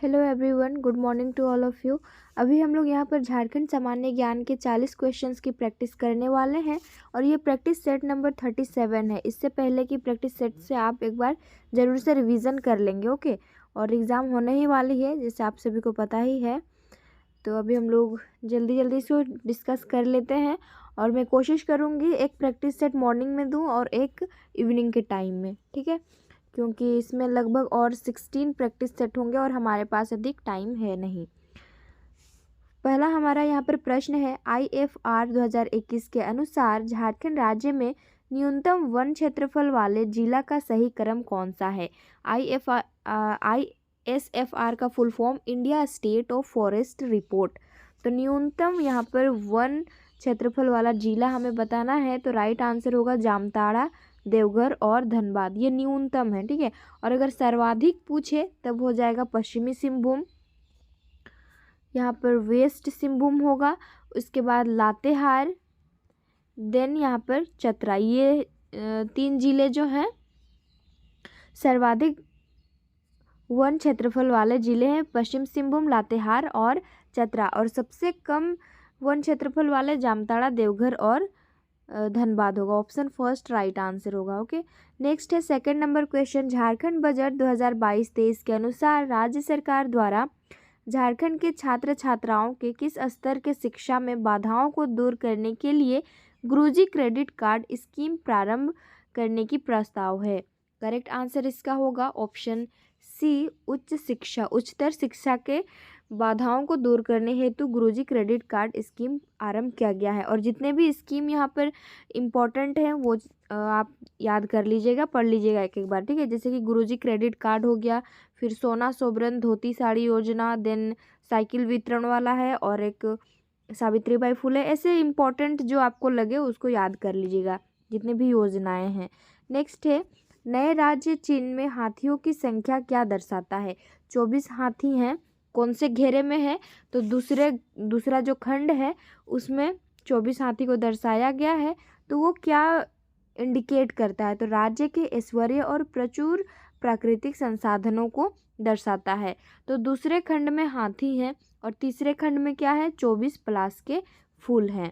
Hello everyone, good morning to all of you. अभी हम लोग यहाँ पर झारखंड सामान्य ज्ञान के 40 क्वेश्चंस की प्रैक्टिस करने वाले हैं और ये प्रैक्टिस सेट नंबर 37 है। इससे पहले की प्रैक्टिस सेट से आप एक बार ज़रूर से रिवीजन कर लेंगे, ओके। और एग्ज़ाम होने ही वाली है, जैसे आप सभी को पता ही है। तो अभी हम लोग जल्दी जल्दी इसको डिस्कस कर लेते हैं और मैं कोशिश करूँगी एक प्रैक्टिस सेट मॉर्निंग में दूँ और एक इवनिंग के टाइम में, ठीक है, क्योंकि इसमें लगभग और 16 प्रैक्टिस सेट होंगे और हमारे पास अधिक टाइम है नहीं। पहला हमारा यहाँ पर प्रश्न है, IFR 2021 के अनुसार झारखंड राज्य में न्यूनतम वन क्षेत्रफल वाले जिला का सही क्रम कौन सा है। ISFR का full form India state of forest report. तो न्यूनतम यहाँ पर वन क्षेत्रफल वाला जिला हमें बताना है, तो राइट आंसर होगा जामताड़ा, देवघर और धनबाद। ये न्यूनतम है, ठीक है। और अगर सर्वाधिक पूछे तब हो जाएगा पश्चिमी सिंहभूम, यहाँ पर वेस्ट सिंहभूम होगा, उसके बाद लातेहार, देन यहाँ पर चतरा। ये 3 जिले जो हैं सर्वाधिक वन क्षेत्रफल वाले जिले हैं, पश्चिम सिंहभूम, लातेहार और चतरा। और सबसे कम वन क्षेत्रफल वाले जामताड़ा, देवघर और धनबाद होगा। ऑप्शन फर्स्ट राइट आंसर होगा, ओके। नेक्स्ट है second number question, Jharkhand budget 2022-23 के अनुसार राज्य सरकार द्वारा झारखंड के छात्र छात्राओं के किस स्तर के शिक्षा में बाधाओं को दूर करने के लिए गुरुजी क्रेडिट कार्ड स्कीम प्रारंभ करने की प्रस्ताव है। करेक्ट आंसर इसका होगा ऑप्शन सी, उच्च शिक्षा। उच्चतर शिक्षा के बाधाओं को दूर करने हेतु गुरुजी क्रेडिट कार्ड स्कीम आरंभ किया गया है। और जितने भी स्कीम यहाँ पर इम्पोर्टेंट हैं वो आप याद कर लीजिएगा, पढ़ लीजिएगा एक एक बार, ठीक है। जैसे कि गुरुजी क्रेडिट कार्ड हो गया, फिर सोना सोबरन धोती साड़ी योजना, देन साइकिल वितरण वाला है, और एक सावित्रीबाई फुले। ऐसे इम्पोर्टेंट जो आपको लगे उसको याद कर लीजिएगा, जितने भी योजनाएं हैं। नेक्स्ट है, नए राज्य चिन्ह में हाथियों की संख्या क्या दर्शाता है। 24 हाथी हैं, कौन से घेरे में है, तो दूसरा जो खंड है उसमें 24 हाथी को दर्शाया गया है। तो वो क्या इंडिकेट करता है, तो राज्य के ऐश्वर्य और प्रचुर प्राकृतिक संसाधनों को दर्शाता है। तो दूसरे खंड में हाथी हैं और तीसरे खंड में क्या है, 24 पलाश के फूल हैं।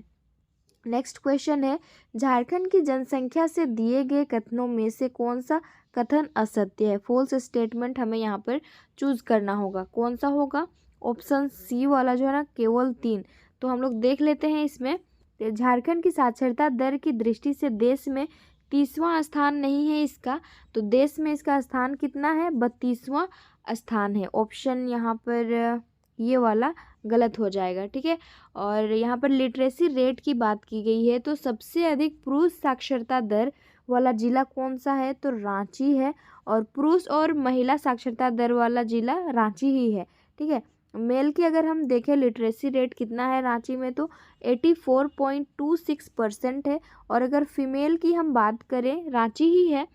नेक्स्ट क्वेश्चन है, झारखंड की जनसंख्या से दिए गए कथनों में से कौन सा कथन असत्य है। फॉल्स स्टेटमेंट हमें यहाँ पर चूज करना होगा। कौन सा होगा, ऑप्शन सी वाला जो है ना, केवल 3। तो हम लोग देख लेते हैं इसमें। झारखंड की साक्षरता दर की दृष्टि से देश में 30वां स्थान नहीं है इसका, तो देश में इसका स्थान कितना है, 32वां स्थान है। ऑप्शन यहाँ पर ये वाला गलत हो जाएगा, ठीक है। और यहाँ पर लिटरेसी रेट की बात की गई है, तो सबसे अधिक पुरुष साक्षरता दर वाला जिला कौन सा है, तो रांची है। और पुरुष और महिला साक्षरता दर वाला जिला रांची ही है, ठीक है। मेल की अगर हम देखें लिटरेसी रेट कितना है रांची में, तो 84.26% है। और अगर फीमेल की हम बात करें, रांची ही है,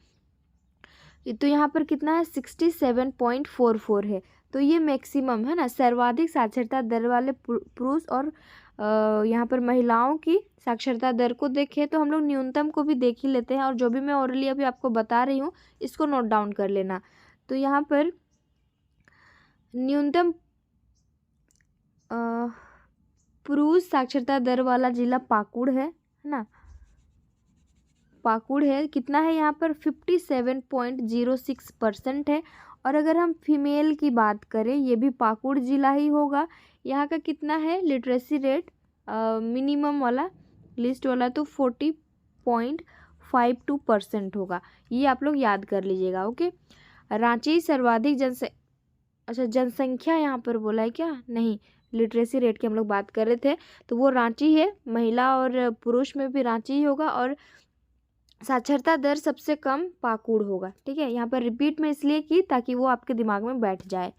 तो यहाँ पर कितना है, 67.44 है। तो ये मैक्सिमम है ना, सर्वाधिक साक्षरता दर वाले पुरुष। और यहाँ पर महिलाओं की साक्षरता दर को देखें तो हम लोग न्यूनतम को भी देख ही लेते हैं। और जो भी मैं ओरली अभी आपको बता रही हूँ इसको नोट डाउन कर लेना। तो यहाँ पर न्यूनतम पुरुष साक्षरता दर वाला जिला पाकुड़ है ना, पाकुड़ है। कितना है यहाँ पर, 57.06% है। और अगर हम फीमेल की बात करें, ये भी पाकुड़ जिला ही होगा। यहाँ का कितना है लिटरेसी रेट, मिनिमम वाला लिस्ट वाला, तो 40.52% होगा। ये आप लोग याद कर लीजिएगा, ओके। रांची सर्वाधिक जनसंख्या यहाँ पर बोला है क्या, नहीं, लिटरेसी रेट की हम लोग बात कर रहे थे, तो वो रांची है। महिला और पुरुष में भी रांची ही होगा। और साक्षरता दर सबसे कम पाकुड़ होगा, ठीक है। यहाँ पर रिपीट में इसलिए की ताकि वो आपके दिमाग में बैठ जाए।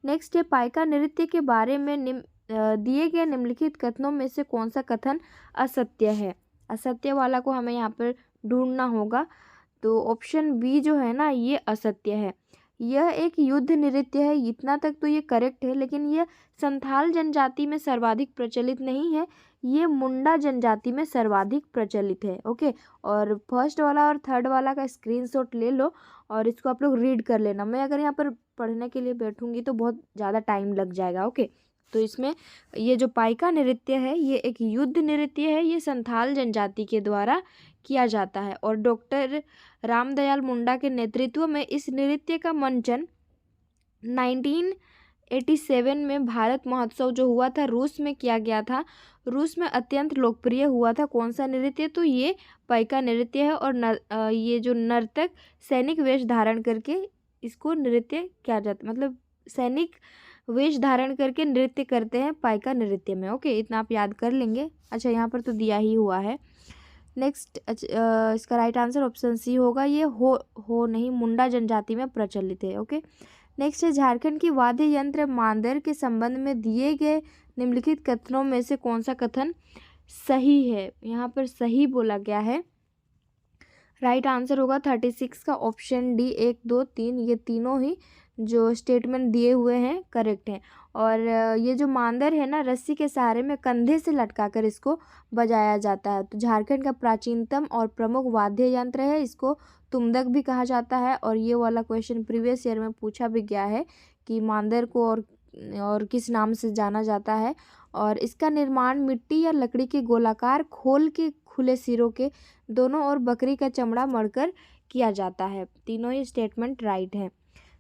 नेक्स्ट है, पाइका नृत्य के बारे में दिए गए निम्नलिखित कथनों में से कौन सा कथन असत्य है। असत्य वाला को हमें यहाँ पर ढूंढना होगा। तो ऑप्शन बी जो है ना, ये असत्य है। यह एक युद्ध नृत्य है, इतना तक तो ये करेक्ट है, लेकिन यह संथाल जनजाति में सर्वाधिक प्रचलित नहीं है, ये मुंडा जनजाति में सर्वाधिक प्रचलित है। ओके, और फर्स्ट वाला और थर्ड वाला का स्क्रीनशॉट ले लो और इसको आप लोग रीड कर लेना। मैं अगर यहाँ पर पढ़ने के लिए बैठूंगी तो बहुत ज़्यादा टाइम लग जाएगा। ओके, तो इसमें ये जो पाइका नृत्य है ये एक युद्ध नृत्य है, ये संथाल जनजाति के द्वारा किया जाता है और डॉक्टर रामदयाल मुंडा के नेतृत्व में इस नृत्य का मंचन 1987 में भारत महोत्सव जो हुआ था रूस में किया गया था। रूस में अत्यंत लोकप्रिय हुआ था। कौन सा नृत्य? तो ये पाइका नृत्य है और ये जो नर्तक सैनिक वेश धारण करके इसको नृत्य किया जाता, मतलब सैनिक वेश धारण करके नृत्य करते हैं पाइका नृत्य में। ओके, इतना आप याद कर लेंगे। अच्छा, यहाँ पर तो दिया ही हुआ है। नेक्स्ट इसका राइट आंसर ऑप्शन सी होगा, ये हो नहीं, मुंडा जनजाति में प्रचलित है। ओके, नेक्स्ट है झारखंड की वाद्य यंत्र मांदर के संबंध में दिए गए निम्नलिखित कथनों में से कौन सा कथन सही है? यहाँ पर सही बोला गया है। राइट आंसर होगा 36 का ऑप्शन डी, 1 2 3, ये तीनों ही जो स्टेटमेंट दिए हुए हैं करेक्ट हैं। और ये जो मांदर है ना, रस्सी के सहारे में कंधे से लटकाकर इसको बजाया जाता है। तो झारखंड का प्राचीनतम और प्रमुख वाद्य यंत्र है, इसको तुमदक भी कहा जाता है। और ये वाला क्वेश्चन प्रीवियस ईयर में पूछा भी गया है कि मांदर को और किस नाम से जाना जाता है। और इसका निर्माण मिट्टी या लकड़ी के गोलाकार खोल के खुले सिरों के दोनों ओर बकरी का चमड़ा मढ़कर किया जाता है। तीनों ही स्टेटमेंट राइट हैं।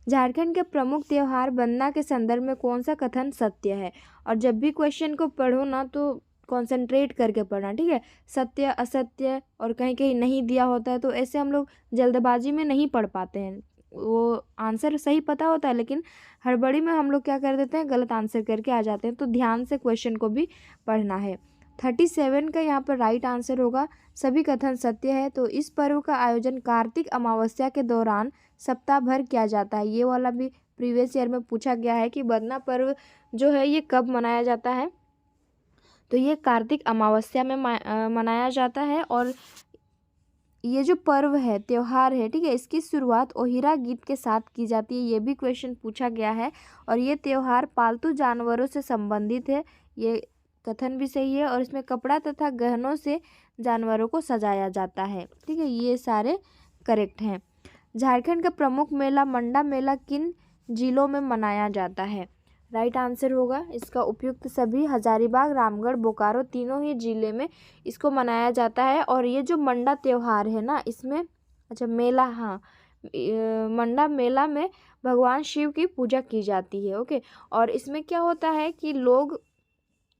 झारखंड के प्रमुख त्योहार बंदना के संदर्भ में कौन सा कथन सत्य है? और जब भी क्वेश्चन को पढ़ो ना तो कंसंट्रेट करके पढ़ना, ठीक है। सत्य असत्य और कहीं कहीं नहीं दिया होता है तो ऐसे हम लोग जल्दबाजी में नहीं पढ़ पाते हैं। वो आंसर सही पता होता है लेकिन हड़बड़ी में हम लोग क्या कर देते हैं, गलत आंसर करके आ जाते हैं। तो ध्यान से क्वेश्चन को भी पढ़ना है। 37 का यहाँ पर राइट आंसर होगा सभी कथन सत्य है। तो इस पर्व का आयोजन कार्तिक अमावस्या के दौरान सप्ताह भर किया जाता है। ये वाला भी प्रीवियस ईयर में पूछा गया है कि बंदना पर्व जो है ये कब मनाया जाता है? तो ये कार्तिक अमावस्या में मनाया जाता है। और ये जो पर्व है, त्योहार है, ठीक है, इसकी शुरुआत ओहिरा गीत के साथ की जाती है। ये भी क्वेश्चन पूछा गया है। और ये त्योहार पालतू जानवरों से संबंधित है, ये कथन भी सही है। और इसमें कपड़ा तथा गहनों से जानवरों को सजाया जाता है, ठीक है, ये सारे करेक्ट हैं। झारखंड का प्रमुख मेला मंडा मेला किन जिलों में मनाया जाता है? राइट आंसर होगा इसका उपयुक्त सभी हजारीबाग, रामगढ़, बोकारो तीनों ही जिले में इसको मनाया जाता है। और ये जो मंडा त्योहार है ना, इसमें अच्छा मेला, हाँ, मंडा मेला में भगवान शिव की पूजा की जाती है। ओके, और इसमें क्या होता है कि लोग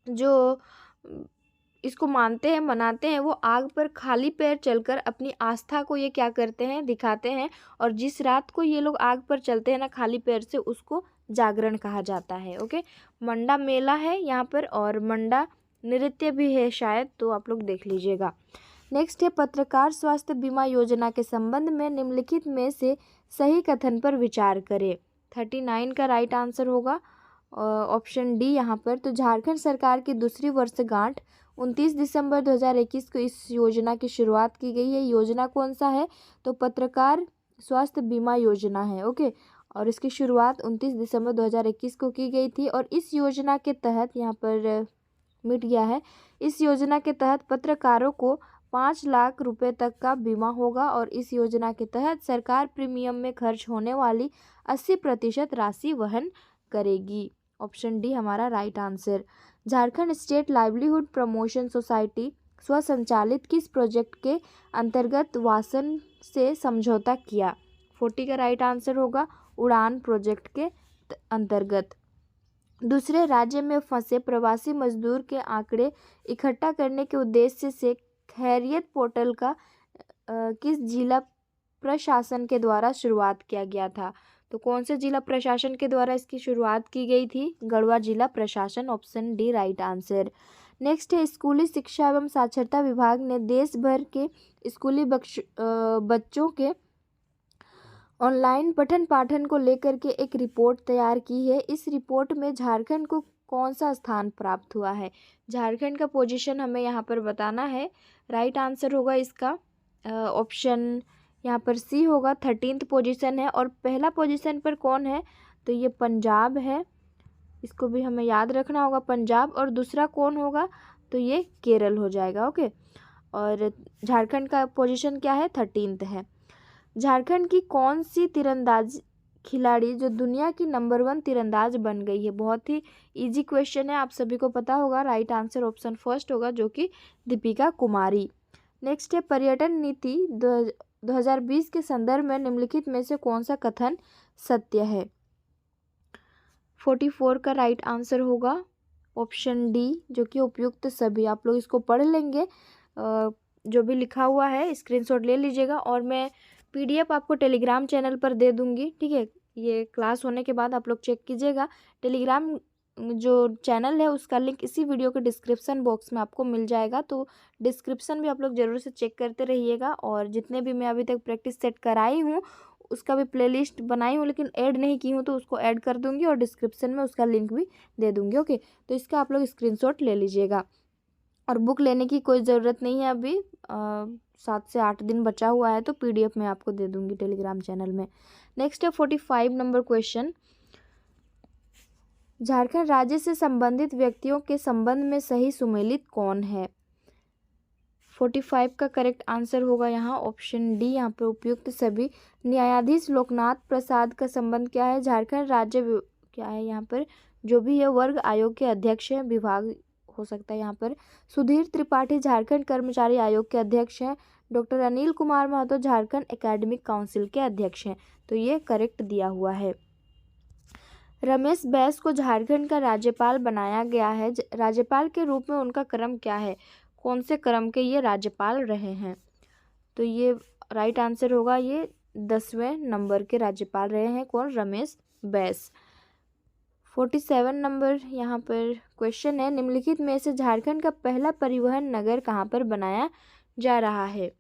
जो इसको मानते हैं, मनाते हैं, वो आग पर खाली पैर चलकर अपनी आस्था को ये क्या करते हैं, दिखाते हैं। और जिस रात को ये लोग आग पर चलते हैं ना खाली पैर से, उसको जागरण कहा जाता है। ओके, मंडा मेला है यहाँ पर और मंडा नृत्य भी है शायद, तो आप लोग देख लीजिएगा। नेक्स्ट है पत्रकार स्वास्थ्य बीमा योजना के संबंध में निम्नलिखित में से सही कथन पर विचार करें। 39 का राइट आंसर होगा ऑप्शन डी यहाँ पर। तो झारखंड सरकार की दूसरी वर्षगांठ 29 दिसंबर 2021 को इस योजना की शुरुआत की गई है। योजना कौन सा है? तो पत्रकार स्वास्थ्य बीमा योजना है। ओके, और इसकी शुरुआत 29 दिसंबर 2021 को की गई थी। और इस योजना के तहत, यहाँ पर मिट गया है, इस योजना के तहत पत्रकारों को 5 लाख रुपए तक का बीमा होगा। और इस योजना के तहत सरकार प्रीमियम में खर्च होने वाली 80% राशि वहन करेगी। ऑप्शन डी हमारा right answer. Jharkhand state livelihood promotion society स्वसंचालित किस प्रोजेक्ट के अंतर्गत वासन से समझौता किया? 40 का राइट आंसर होगा उड़ान प्रोजेक्ट के अंतर्गत। दूसरे राज्य में फंसे प्रवासी मजदूर के आंकड़े इकट्ठा करने के उद्देश्य से खैरियत पोर्टल का किस जिला प्रशासन के द्वारा शुरुआत किया गया था? तो कौन से जिला प्रशासन के द्वारा इसकी शुरुआत की गई थी? गढ़वा जिला प्रशासन, option D right answer. Next है स्कूली शिक्षा एवं साक्षरता विभाग ने देश भर के स्कूली बच्चों के ऑनलाइन पठन पाठन को लेकर के एक रिपोर्ट तैयार की है। इस रिपोर्ट में झारखंड को कौन सा स्थान प्राप्त हुआ है? झारखंड का पोजीशन हमें यहाँ पर बताना है। राइट आंसर होगा इसका ऑप्शन यहाँ पर सी होगा, 13th पोजीशन है। और पहला पोजीशन पर कौन है, तो ये पंजाब है, इसको भी हमें याद रखना होगा, पंजाब। और दूसरा कौन होगा, तो ये केरल हो जाएगा। ओके, और झारखंड का पोजीशन क्या है, 13th है। झारखंड की कौन सी तीरंदाज खिलाड़ी जो दुनिया की नंबर 1 तीरंदाज बन गई है? बहुत ही इजी क्वेश्चन है, आप सभी को पता होगा। राइट आंसर ऑप्शन फर्स्ट होगा, जो कि दीपिका कुमारी। नेक्स्ट है, पर्यटन नीति 2020 के संदर्भ में निम्नलिखित में से कौन सा कथन सत्य है? 44 का राइट आंसर होगा ऑप्शन डी, जो कि उपयुक्त सभी। आप लोग इसको पढ़ लेंगे, जो भी लिखा हुआ है स्क्रीनशॉट ले लीजिएगा, और मैं PDF आपको टेलीग्राम चैनल पर दे दूंगी, ठीक है। ये क्लास होने के बाद आप लोग चेक कीजिएगा। टेलीग्राम जो चैनल है उसका लिंक इसी वीडियो के डिस्क्रिप्शन बॉक्स में आपको मिल जाएगा, तो डिस्क्रिप्शन भी आप लोग ज़रूर से चेक करते रहिएगा। और जितने भी मैं अभी तक प्रैक्टिस सेट कराई हूँ उसका भी प्लेलिस्ट बनाई हूँ, लेकिन ऐड नहीं की हूँ, तो उसको ऐड कर दूँगी और डिस्क्रिप्शन में उसका लिंक भी दे दूँगी। ओके, तो इसका आप लोग स्क्रीनशॉट ले लीजिएगा। और बुक लेने की कोई ज़रूरत नहीं है, अभी 7 से 8 दिन बचा हुआ है, तो PDF में आपको दे दूँगी टेलीग्राम चैनल में। नेक्स्ट है 45 नंबर क्वेश्चन, झारखंड राज्य से संबंधित व्यक्तियों के संबंध में सही सुमेलित कौन है? 45 का करेक्ट आंसर होगा यहाँ ऑप्शन डी, यहाँ पर उपयुक्त सभी। न्यायाधीश लोकनाथ प्रसाद का संबंध क्या है? झारखंड राज्य क्या है यहाँ पर, जो भी है वर्ग आयोग के अध्यक्ष हैं, विभाग हो सकता है यहाँ पर। सुधीर त्रिपाठी झारखंड कर्मचारी आयोग के अध्यक्ष हैं। Doctor Anil Kumar Mahato Jharkhand academic council के अध्यक्ष हैं, तो ये करेक्ट दिया हुआ है। रमेश बैस को झारखंड का राज्यपाल बनाया गया है, राज्यपाल के रूप में उनका क्रम क्या है? कौन से क्रम के ये राज्यपाल रहे हैं? तो ये राइट आंसर होगा, ये 10वें नंबर के राज्यपाल रहे हैं। कौन? रमेश बैस। 47 नंबर यहाँ पर क्वेश्चन है, निम्नलिखित में से झारखंड का पहला परिवहन नगर कहाँ पर बनाया जा रहा है?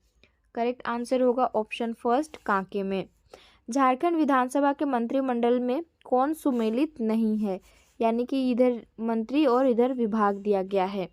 करेक्ट आंसर होगा ऑप्शन फर्स्ट, कांके में। झारखंड विधानसभा के मंत्रिमंडल में कौन सुमेलित नहीं है? यानी कि इधर मंत्री और इधर विभाग दिया गया है।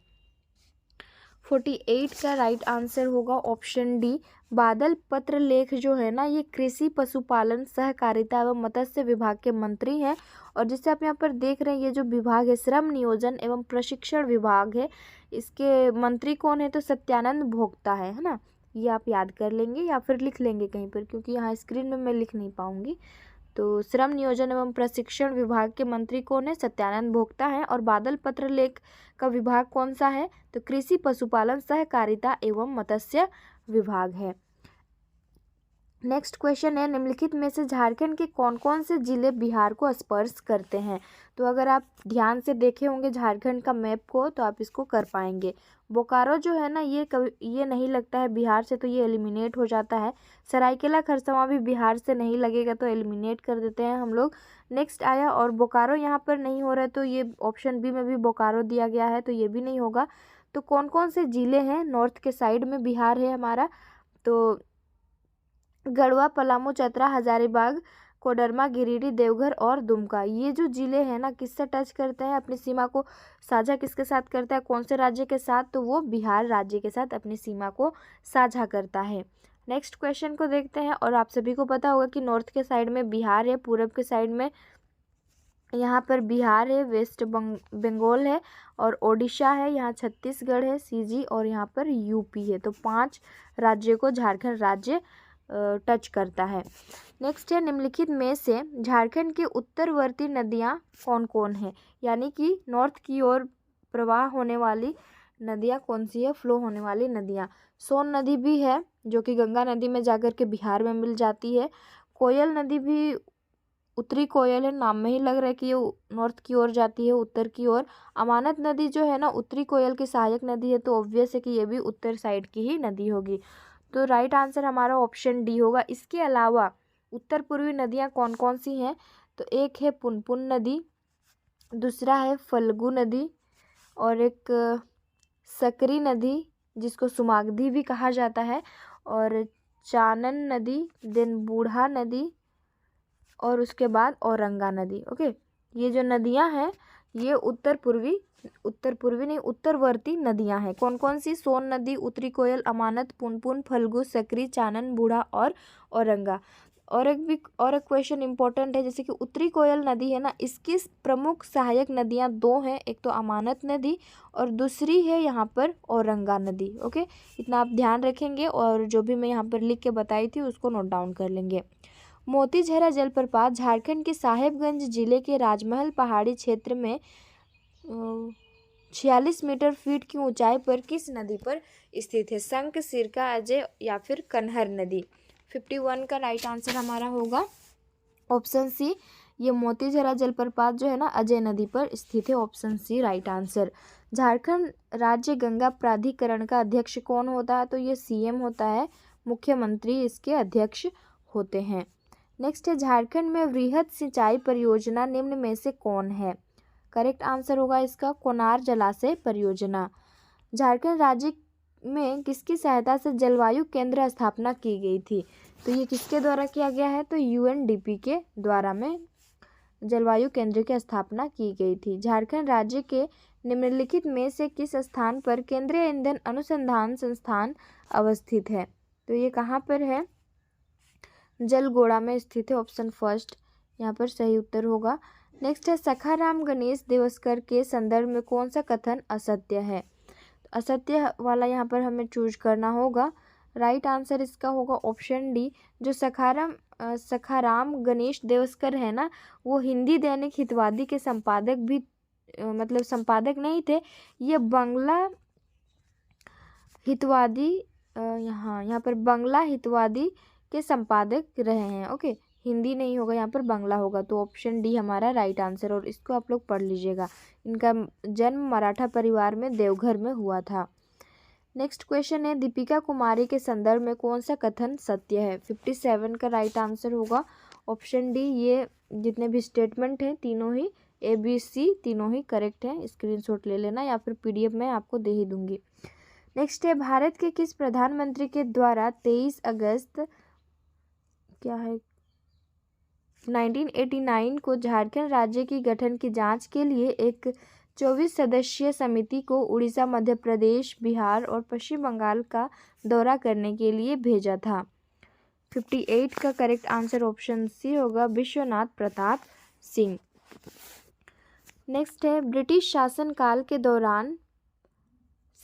48 का राइट आंसर होगा ऑप्शन डी, बादल पत्र लेख जो है ना, ये कृषि पशुपालन सहकारिता एवं मत्स्य विभाग के मंत्री हैं। और जिससे आप यहाँ पर देख रहे हैं, ये जो विभाग है श्रम नियोजन एवं प्रशिक्षण विभाग है, इसके मंत्री कौन है? तो सत्यानंद भोक्ता है ना। ये आप याद कर लेंगे या फिर लिख लेंगे कहीं पर, क्योंकि यहाँ स्क्रीन में मैं लिख नहीं पाऊंगी। तो श्रम नियोजन एवं प्रशिक्षण विभाग के मंत्री कौन है? सत्यानंद भोक्ता है। और बादल पत्र लेख का विभाग कौन सा है? तो कृषि पशुपालन सहकारिता एवं मत्स्य विभाग है। नेक्स्ट क्वेश्चन है, निम्नलिखित में से झारखंड के कौन कौन से जिले बिहार को स्पर्श करते हैं? तो अगर आप ध्यान से देखे होंगे झारखंड का मैप को, तो आप इसको कर पाएंगे। बोकारो जो है ना, ये नहीं लगता है बिहार से, तो ये एलिमिनेट हो जाता है। सरायकेला खरसावां भी बिहार से नहीं लगेगा, तो एलिमिनेट कर देते हैं हम लोग। नेक्स्ट आया, और बोकारो यहाँ पर नहीं हो रहा है, तो ये ऑप्शन बी में भी बोकारो दिया गया है, तो ये भी नहीं होगा। तो कौन कौन से जिले हैं नॉर्थ के साइड में बिहार है हमारा? तो गढ़वा, पलामू, चतरा, हजारीबाग, कोडरमा, गिरिडीह, देवघर और दुमका, ये जो जिले हैं ना, किससे टच करते हैं? अपनी सीमा को साझा किसके साथ करता है? कौन से राज्य के साथ? तो वो बिहार राज्य के साथ अपनी सीमा को साझा करता है। नेक्स्ट क्वेश्चन को देखते हैं। और आप सभी को पता होगा कि नॉर्थ के साइड में बिहार है, पूरब के साइड में यहाँ पर बिहार है, वेस्ट बंगाल है, और ओडिशा है, यहाँ छत्तीसगढ़ है, CG, और यहाँ पर UP है। तो 5 राज्यों को झारखंड राज्य टच करता है। नेक्स्ट है, निम्नलिखित में से झारखंड के उत्तरवर्ती नदियाँ कौन कौन है? यानी कि नॉर्थ की ओर प्रवाह होने वाली नदियाँ कौन सी है? फ्लो होने वाली नदियाँ, सोन नदी भी है, जो कि गंगा नदी में जाकर के बिहार में मिल जाती है। कोयल नदी भी उत्तरी कोयल है, नाम में ही लग रहा है कि ये नॉर्थ की ओर जाती है, उत्तर की ओर। अमानत नदी जो है ना, उत्तरी कोयल की सहायक नदी है, तो ऑब्वियस है कि ये भी उत्तर साइड की ही नदी होगी। तो राइट आंसर हमारा ऑप्शन डी होगा। इसके अलावा उत्तर पूर्वी नदियाँ कौन कौन सी हैं? तो एक है पुनपुन नदी, दूसरा है फल्गु नदी, और एक सकरी नदी जिसको सुमागधी भी कहा जाता है, और चानन नदी, देन बूढ़ा नदी, और उसके बाद औरंगा नदी। ओके, ये जो नदियाँ हैं ये उत्तर पूर्वी नहीं उत्तरवर्ती नदियां हैं। कौन कौन सी? सोन नदी, उत्तरी कोयल, अमानत, पुनपुन, फल्गु, सकरी, चानन, बूढ़ा और औरंगा। और एक क्वेश्चन इंपॉर्टेंट है, जैसे कि उत्तरी कोयल नदी है ना, इसकी प्रमुख सहायक नदियां दो हैं, एक तो अमानत नदी और दूसरी है यहाँ पर औरंगा नदी। ओके, इतना आप ध्यान रखेंगे और जो भी मैं यहाँ पर लिख के बताई थी उसको नोट डाउन कर लेंगे। मोतीझरा जलप्रपात झारखंड के साहेबगंज जिले के राजमहल पहाड़ी क्षेत्र में 46 मीटर फीट की ऊंचाई पर किस नदी पर स्थित है? शंख, सिरका, अजय या फिर कन्हर नदी। 51 का राइट आंसर हमारा होगा ऑप्शन सी। ये मोतीझरा जलप्रपात जो है ना अजय नदी पर स्थित है। Option C right answer. Jharkhand राज्य गंगा प्राधिकरण का अध्यक्ष कौन होता है? तो ये सीएम होता है, मुख्यमंत्री इसके अध्यक्ष होते हैं। नेक्स्ट है, झारखंड में वृहद सिंचाई परियोजना निम्न में से कौन है? करेक्ट आंसर होगा इसका कोनार जलाशय परियोजना। झारखंड राज्य में किसकी सहायता से जलवायु केंद्र स्थापना की गई थी? तो ये किसके द्वारा किया गया है? तो यूएनडीपी के द्वारा में जलवायु केंद्र की स्थापना की गई थी। झारखंड राज्य के निम्नलिखित में से किस स्थान पर केंद्रीय ईंधन अनुसंधान संस्थान अवस्थित है? तो ये कहाँ पर है? जलगोड़ा में स्थित है। ऑप्शन फर्स्ट यहाँ पर सही उत्तर होगा। नेक्स्ट है, सखाराम गणेश देवस्कर के संदर्भ में कौन सा कथन असत्य है? असत्य वाला यहाँ पर हमें चूज करना होगा। राइट आंसर इसका होगा ऑप्शन डी। जो सखाराम गणेश देवस्कर है ना, वो हिंदी दैनिक हितवादी के संपादक भी मतलब संपादक नहीं थे, ये बंगला हितवादी यहाँ पर बंगला हितवादी के संपादक रहे हैं। ओके, हिंदी नहीं होगा यहाँ पर, बंगला होगा। तो ऑप्शन डी हमारा राइट आंसर, और इसको आप लोग पढ़ लीजिएगा। इनका जन्म मराठा परिवार में देवघर में हुआ था। नेक्स्ट क्वेश्चन है, दीपिका कुमारी के संदर्भ में कौन सा कथन सत्य है? 57 का राइट आंसर होगा ऑप्शन डी। ये जितने भी स्टेटमेंट हैं तीनों ही ABC तीनों ही करेक्ट हैं। स्क्रीनशॉट ले लेना या फिर PDF में आपको दे ही दूंगी। नेक्स्ट है, भारत के किस प्रधानमंत्री के द्वारा 23 अगस्त 1989 को झारखंड राज्य की गठन की जांच के लिए एक 24 सदस्यीय समिति को उड़ीसा, मध्य प्रदेश, बिहार और पश्चिम बंगाल का दौरा करने के लिए भेजा था? 58 का करेक्ट आंसर ऑप्शन सी होगा, विश्वनाथ प्रताप सिंह। नेक्स्ट है, ब्रिटिश शासनकाल के दौरान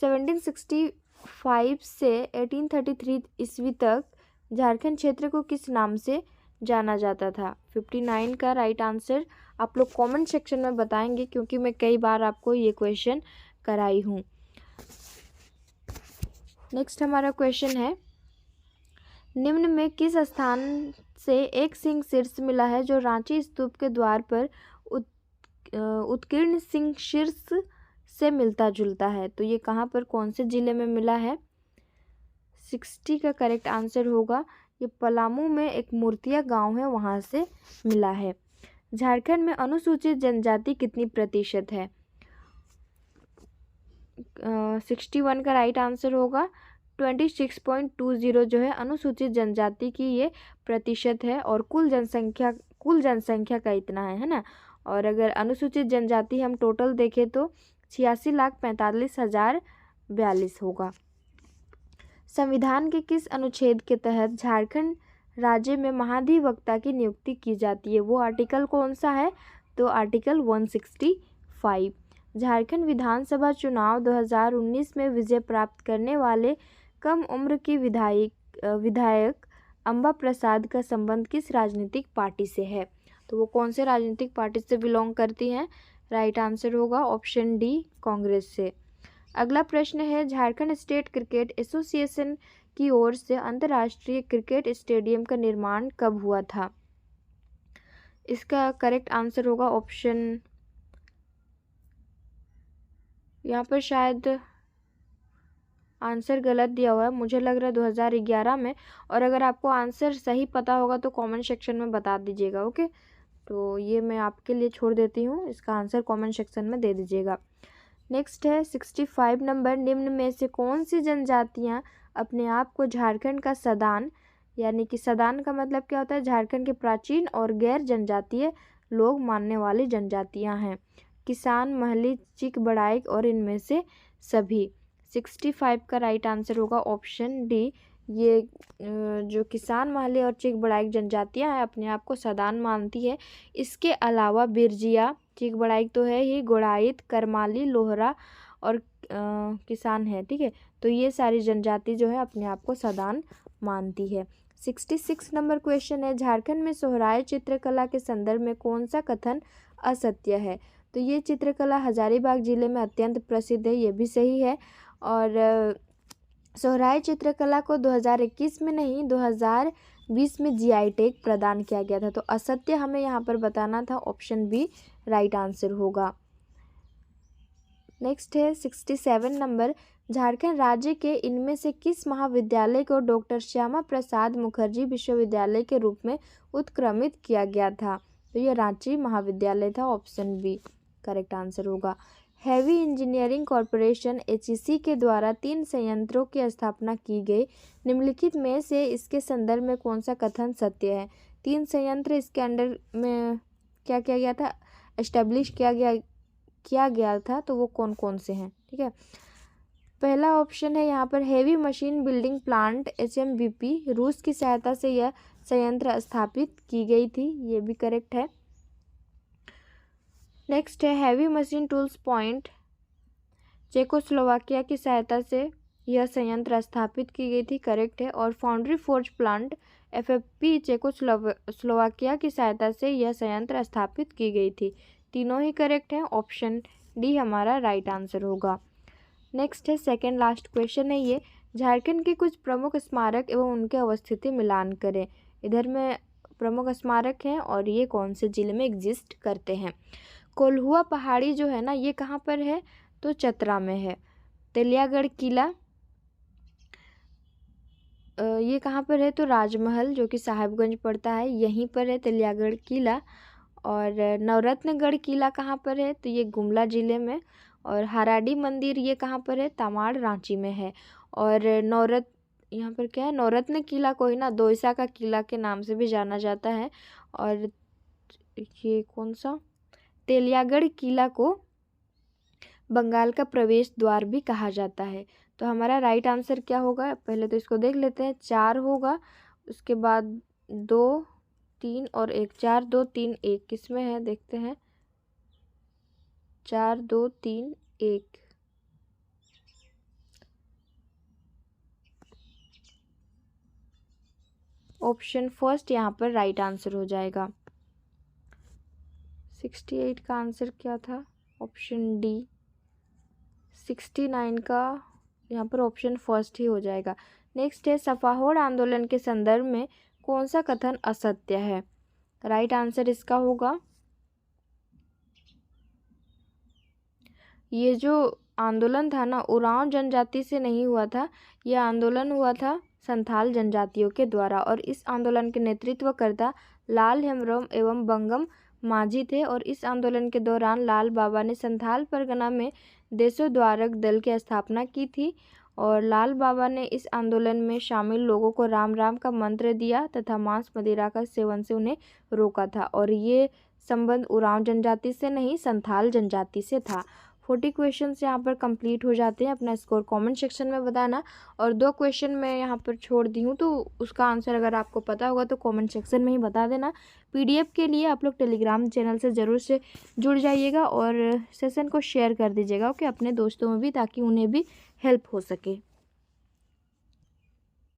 1765 से 1833 ईस्वी तक झारखंड क्षेत्र को किस नाम से जाना जाता था? 59 का राइट आंसर आप लोग कमेंट सेक्शन में बताएंगे, क्योंकि मैं कई बार आपको ये क्वेश्चन कराई हूँ। नेक्स्ट हमारा क्वेश्चन है, निम्न में किस स्थान से एक सिंह शीर्ष मिला है जो रांची स्तूप के द्वार पर उत्कीर्ण सिंह शीर्ष से मिलता जुलता है? तो ये कहाँ पर कौन से जिले में मिला है? 60 का करेक्ट आंसर होगा, ये पलामू में एक मूर्तिया गांव है, वहां से मिला है। झारखंड में अनुसूचित जनजाति कितनी प्रतिशत है? 61 का राइट आंसर होगा। 26.20 जो है अनुसूचित जनजाति की ये प्रतिशत है, और कुल जनसंख्या का इतना है ना। और अगर अनुसूचित जनजाति हम टोटल देखें तो 86,45,042 होगा। संविधान के किस अनुच्छेद के तहत झारखंड राज्य में महाधिवक्ता की नियुक्ति की जाती है? वो आर्टिकल कौन सा है? तो आर्टिकल 165। झारखंड विधानसभा चुनाव 2019 में विजय प्राप्त करने वाले कम उम्र की विधायक अम्बा प्रसाद का संबंध किस राजनीतिक पार्टी से है? तो वो कौन से राजनीतिक पार्टी से बिलोंग करती हैं? राइट आंसर होगा ऑप्शन डी, कांग्रेस से। अगला प्रश्न है, झारखंड स्टेट क्रिकेट एसोसिएशन की ओर से अंतर्राष्ट्रीय क्रिकेट स्टेडियम का निर्माण कब हुआ था? इसका करेक्ट आंसर होगा ऑप्शन, यहाँ पर शायद आंसर गलत दिया हुआ है, मुझे लग रहा है 2011 में। और अगर आपको आंसर सही पता होगा तो कमेंट सेक्शन में बता दीजिएगा। ओके, तो ये मैं आपके लिए छोड़ देती हूँ, इसका आंसर कमेंट सेक्शन में दे दीजिएगा। नेक्स्ट है 65 नंबर, निम्न में से कौन सी जनजातियाँ अपने आप को झारखंड का सदान, यानी कि सदान का मतलब क्या होता है? झारखंड के प्राचीन और गैर जनजातीय लोग मानने वाली जनजातियाँ हैं। किसान, महली, चिक बड़ाइक और इनमें से सभी। 65 का राइट आंसर होगा ऑप्शन डी। ये जो किसान, महली और चिक बड़ाइक जनजातियां हैं अपने आप को सदान मानती है। इसके अलावा बिरजिया, चिक बड़ाइक तो है ही, गोड़ाइत, करमाली, लोहरा और किसान है। ठीक है, तो ये सारी जनजाति जो है अपने आप को सदान मानती है। 66 नंबर क्वेश्चन है, झारखंड में सोहराय चित्रकला के संदर्भ में कौन सा कथन असत्य है? तो ये चित्रकला हजारीबाग जिले में अत्यंत प्रसिद्ध है, ये भी सही है। और सोहराय चित्रकला को 2021 में नहीं 2020 में जीआई टैग प्रदान किया गया था। तो असत्य हमें यहाँ पर बताना था, ऑप्शन बी राइट आंसर होगा। नेक्स्ट है 67 नंबर, झारखंड राज्य के इनमें से किस महाविद्यालय को डॉक्टर श्यामा प्रसाद मुखर्जी विश्वविद्यालय के रूप में उत्क्रमित किया गया था? तो ये रांची महाविद्यालय था, ऑप्शन बी करेक्ट आंसर होगा। हैवी इंजीनियरिंग कॉरपोरेशन HEC के द्वारा 3 संयंत्रों की स्थापना की गई, निम्नलिखित में से इसके संदर्भ में कौन सा कथन सत्य है? 3 संयंत्र इसके अंडर में क्या किया गया था, एस्टेब्लिश किया गया था, तो वो कौन कौन से हैं? ठीक है, पहला ऑप्शन है यहाँ पर heavy machine building plant HMBP, रूस की सहायता से यह संयंत्र स्थापित की गई थी, ये भी करेक्ट है। नेक्स्ट है heavy machine tools point, Czechoslovakia की सहायता से यह संयंत्र स्थापित की गई थी, करेक्ट है। और foundry forge plant FFP, Czechoslovakia की सहायता से यह संयंत्र स्थापित की गई थी, तीनों ही करेक्ट हैं, ऑप्शन डी हमारा राइट आंसर होगा। नेक्स्ट है सेकेंड लास्ट क्वेश्चन है ये, झारखंड के कुछ प्रमुख स्मारक एवं उनके अवस्थिति मिलान करें। इधर में प्रमुख स्मारक हैं और ये कौन से जिले में एग्जिस्ट करते हैं। कोल्हुआ पहाड़ी जो है ना, ये कहाँ पर है? तो चतरा में है। तेलियागढ़ किला ये कहाँ पर है? तो राजमहल जो कि साहिबगंज पड़ता है, यहीं पर है तेलियागढ़ किला। और नवरत्नगढ़ किला कहाँ पर है? तो ये गुमला जिले में। और हराडी मंदिर ये कहाँ पर है? तमाड़, रांची में है। और यहाँ पर क्या है, नवरत्न किला को ही ना दोयसा का किला के नाम से भी जाना जाता है। और ये कौन सा, तेलियागढ़ किला को बंगाल का प्रवेश द्वार भी कहा जाता है। तो हमारा राइट आंसर क्या होगा, पहले तो इसको देख लेते हैं। 4 होगा, उसके बाद 2, 3 और 1, 4 2 3 1 किसमें है देखते हैं। 4 2 3 1, ऑप्शन फर्स्ट यहाँ पर राइट आंसर हो जाएगा। 68 का आंसर क्या था? Option D. 69 का यहाँ पर ऑप्शन फर्स्ट ही हो जाएगा। नेक्स्ट है सफाहोड़ आंदोलन के संदर्भ में कौन सा कथन असत्य है? राइट आंसर इसका होगा, ये जो आंदोलन था ना उरांव जनजाति से नहीं हुआ था, यह आंदोलन हुआ था संथाल जनजातियों के द्वारा। और इस आंदोलन के नेतृत्वकर्ता लाल हेम्ब्रोम एवं बंगम माझी थे। और इस आंदोलन के दौरान लाल बाबा ने संथाल परगना में देशोद्धारक दल की स्थापना की थी। और लाल बाबा ने इस आंदोलन में शामिल लोगों को राम राम का मंत्र दिया तथा मांस मदिरा का सेवन से उन्हें रोका था। और ये संबंध उरांव जनजाति से नहीं, संथाल जनजाति से था। 40 क्वेश्चंस यहाँ पर कंप्लीट हो जाते हैं। अपना स्कोर कमेंट सेक्शन में बताना। और 2 क्वेश्चन मैं यहाँ पर छोड़ दी हूँ, तो उसका आंसर अगर आपको पता होगा तो कमेंट सेक्शन में ही बता देना। PDF के लिए आप लोग टेलीग्राम चैनल से ज़रूर से जुड़ जाइएगा और सेशन को शेयर कर दीजिएगा ओके, अपने दोस्तों में भी, ताकि उन्हें भी हेल्प हो सके।